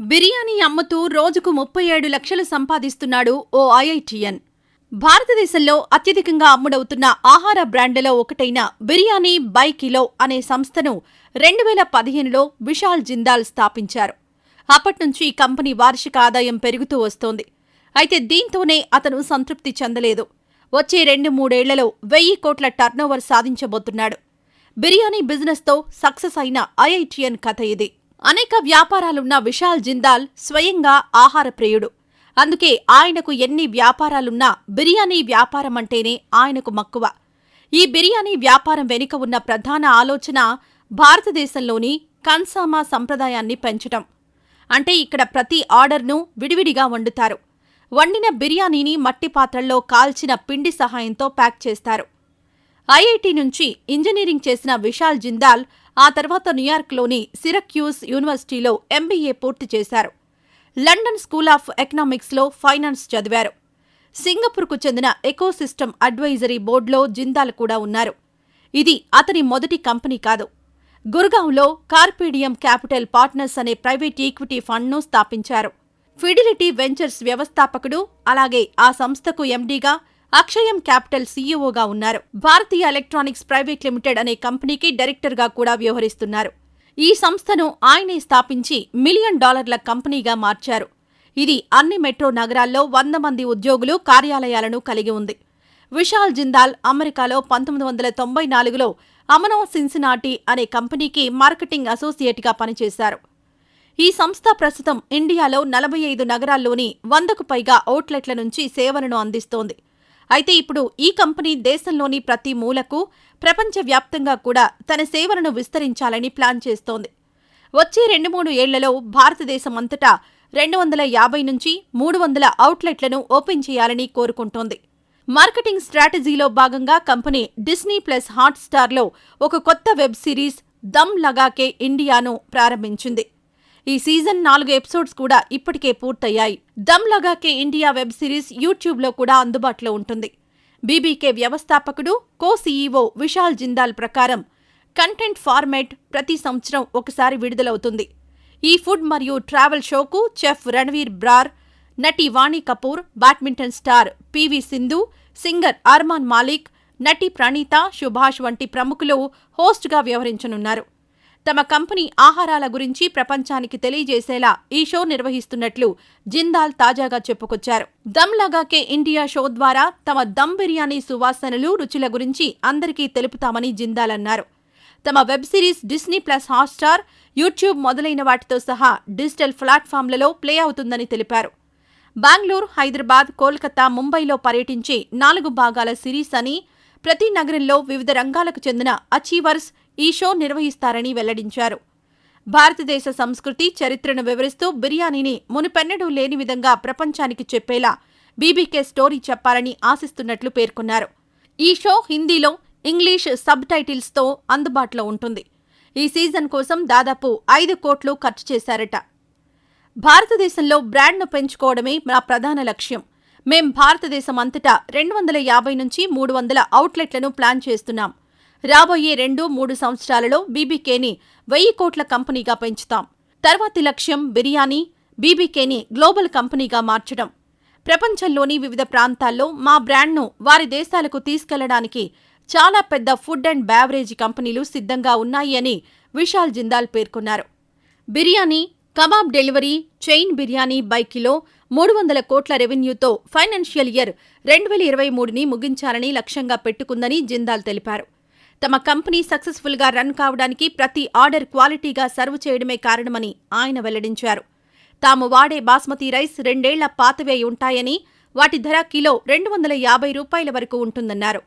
బిర్యానీ అమ్ముతూ రోజుకు 37 లక్షలు సంపాదిస్తున్నాడు ఓ ఐఐటియన్. భారతదేశంలో అత్యధికంగా అమ్ముడవుతున్న ఆహార బ్రాండ్లలో ఒకటైన బిర్యానీ బై కిలో అనే సంస్థను 2015లో విశాల్ జిందాల్ స్థాపించారు. అప్పట్నుంచి ఈ కంపెనీ వార్షిక ఆదాయం పెరుగుతూ వస్తోంది. అయితే దీంతోనే అతను సంతృప్తి చెందలేదు. వచ్చే 2-3 ఏళ్లలో 1000 కోట్ల టర్నోవర్ సాధించబోతున్నాడు. బిర్యానీ బిజినెస్తో సక్సెస్ అయిన ఐఐటియన్ కథ ఇది. అనేక వ్యాపారాలున్న విశాల్ జిందాల్ స్వయంగా ఆహార ప్రియుడు. అందుకే ఆయనకు ఎన్ని వ్యాపారాలున్నా బిర్యానీ వ్యాపారమంటేనే ఆయనకు మక్కువ. ఈ బిర్యానీ వ్యాపారం వెనుక ఉన్న ప్రధాన ఆలోచన భారతదేశంలోని కన్సామా సంప్రదాయాన్ని పెంచటం. అంటే ఇక్కడ ప్రతి ఆర్డర్ను విడివిడిగా వండుతారు. వండిన బిర్యానీని మట్టి పాత్రల్లో కాల్చిన పిండి సహాయంతో ప్యాక్ చేస్తారు. ఐఐటి నుంచి ఇంజనీరింగ్ చేసిన విశాల్ జిందాల్ ఆ తర్వాత న్యూయార్క్లోని సిరక్యూస్ యూనివర్సిటీలో ఎంబీఏ పూర్తి చేశారు. లండన్ స్కూల్ ఆఫ్ ఎకనామిక్స్లో ఫైనాన్స్ చదివారు. సింగపూర్కు చెందిన ఎకోసిస్టమ్ అడ్వైజరీ బోర్డులో జిందాల్ కూడా ఉన్నారు. ఇది అతని మొదటి కంపెనీ కాదు. గుర్గావ్లో కార్పేడియం క్యాపిటల్ పార్ట్నర్స్ అనే ప్రైవేట్ ఈక్విటీ ఫండ్ను స్థాపించారు. ఫిడిలిటీ వెంచర్స్ వ్యవస్థాపకుడు, అలాగే ఆ సంస్థకు ఎండీగా అక్షయం క్యాపిటల్ సీఈఓగా ఉన్నారు. భారతీయ ఎలక్ట్రానిక్స్ ప్రైవేట్ లిమిటెడ్ అనే కంపెనీకి డైరెక్టర్గా కూడా వ్యవహరిస్తున్నారు. ఈ సంస్థను ఆయనే స్థాపించి $1 మిలియన్ కంపెనీగా మార్చారు. ఇది అన్ని మెట్రో నగరాల్లో 100 మంది ఉద్యోగులు, కార్యాలయాలను కలిగి ఉంది. విశాల్ జిందాల్ అమెరికాలో 1994లో అమనో సిన్సినాటి అనే కంపెనీకి మార్కెటింగ్ అసోసియేట్గా పనిచేశారు. ఈ సంస్థ ప్రస్తుతం ఇండియాలో 45 నగరాల్లోని 100కు పైగా అవుట్లెట్ల నుంచి సేవలను అందిస్తోంది. అయితే ఇప్పుడు ఈ కంపెనీ దేశంలోని ప్రతి మూలకు, ప్రపంచవ్యాప్తంగా కూడా తన సేవలను విస్తరించాలని ప్లాన్ చేస్తోంది. వచ్చే 2-3 ఏళ్లలో భారతదేశం అంతటా 250 నుంచి 300 అవుట్లెట్లను ఓపెన్ చేయాలని కోరుకుంటోంది. మార్కెటింగ్ స్ట్రాటజీలో భాగంగా కంపెనీ డిస్నీ ప్లస్ హాట్స్టార్లో ఒక కొత్త వెబ్ సిరీస్ దమ్ లగాకే ఇండియాను ప్రారంభించింది. ఈ సీజన్ 4 ఎపిసోడ్స్ కూడా ఇప్పటికే పూర్తయ్యాయి. దమ్ లగాకే ఇండియా వెబ్ సిరీస్ యూట్యూబ్లో కూడా అందుబాటులో ఉంటుంది. బీబీకే వ్యవస్థాపకుడు, కో సీఈఓ విశాల్ జిందాల్ ప్రకారం కంటెంట్ ఫార్మాట్ ప్రతి సంవత్సరం ఒకసారి విడుదలవుతుంది. ఈ ఫుడ్ మరియు ట్రావెల్ షోకు చెఫ్ రణ్వీర్ బ్రార్, నటి Vani Kapoor, badminton star PV Sindhu, singer Armaan Malik, నటి ప్రణీత, సుభాష్ వంటి ప్రముఖులు హోస్ట్గా వ్యవహరించనున్నారు. తమ కంపెనీ ఆహారాల గురించి ప్రపంచానికి తెలియజేసేలా ఈ షో నిర్వహిస్తున్నట్లు జిందాల్ తాజాగా చెప్పుకొచ్చారు. దమ్ లగాకే ఇండియా షో ద్వారా తమ దమ్ బిర్యానీ సువాసనలు, రుచుల గురించి అందరికీ తెలుపుతామని జిందాల్ అన్నారు. తమ web series Disney plus Hotstar, YouTube మొదలైన వాటితో సహా డిజిటల్ ప్లాట్ఫామ్లలో ప్లే అవుతుందని తెలిపారు. బెంగళూరు, హైదరాబాద్, కోల్కతా, ముంబైలో పర్యటించే 4 భాగాల సిరీస్ అని, ప్రతి నగరంలో వివిధ రంగాలకు చెందిన అచీవర్స్ ఈ షో నిర్వహిస్తారని వెల్లడించారు. భారతదేశ సంస్కృతి, చరిత్రను వివరిస్తూ బిర్యానీని మునుపెన్నడూ లేని విధంగా ప్రపంచానికి చెప్పేలా బీబీకే స్టోరీ చెప్పాలని ఆశిస్తున్నట్లు పేర్కొన్నారు. ఈ షో హిందీలో, ఇంగ్లీష్ సబ్ టైటిల్స్తో అందుబాటులో ఉంటుంది. ఈ సీజన్ కోసం దాదాపు 5 కోట్లు ఖర్చు చేశారట. భారతదేశంలో బ్రాండ్ను పెంచుకోవడమే నా ప్రధాన లక్ష్యం. మేం భారతదేశం అంతటా 250 నుంచి 300 అవుట్లెట్లను ప్లాన్ చేస్తున్నాం. రాబోయే 2-3 సంవత్సరాలలో బీబీకేని 1000 కోట్ల కంపెనీగా పెంచుతాం. తర్వాతి లక్ష్యం బిర్యానీ, బీబీకేని గ్లోబల్ కంపెనీగా మార్చడం. ప్రపంచంలోని వివిధ ప్రాంతాల్లో మా బ్రాండ్ను వారి దేశాలకు తీసుకెళ్లడానికి చాలా పెద్ద ఫుడ్ అండ్ బ్యావరేజ్ కంపెనీలు సిద్ధంగా ఉన్నాయి అని విశాల్ జిందాల్ పేర్కొన్నారు. Biryani, kebab delivery chain biryani by kilo 300 కోట్ల రెవెన్యూతో ఫైనాన్షియల్ ఇయర్ 2023ని ముగించాలని లక్ష్యంగా పెట్టుకుందని జిందాల్ తెలిపారు. తమ కంపెనీ సక్సెస్ఫుల్గా రన్ కావడానికి ప్రతి ఆర్డర్ క్వాలిటీగా సర్వ్ చేయడమే కారణమని ఆయన వెల్లడించారు. తాము వాడే బాస్మతి రైస్ 2 ఏళ్ల పాతవే ఉంటాయని, వాటి ధర కిలో $250 వరకు ఉంటుందన్నారు.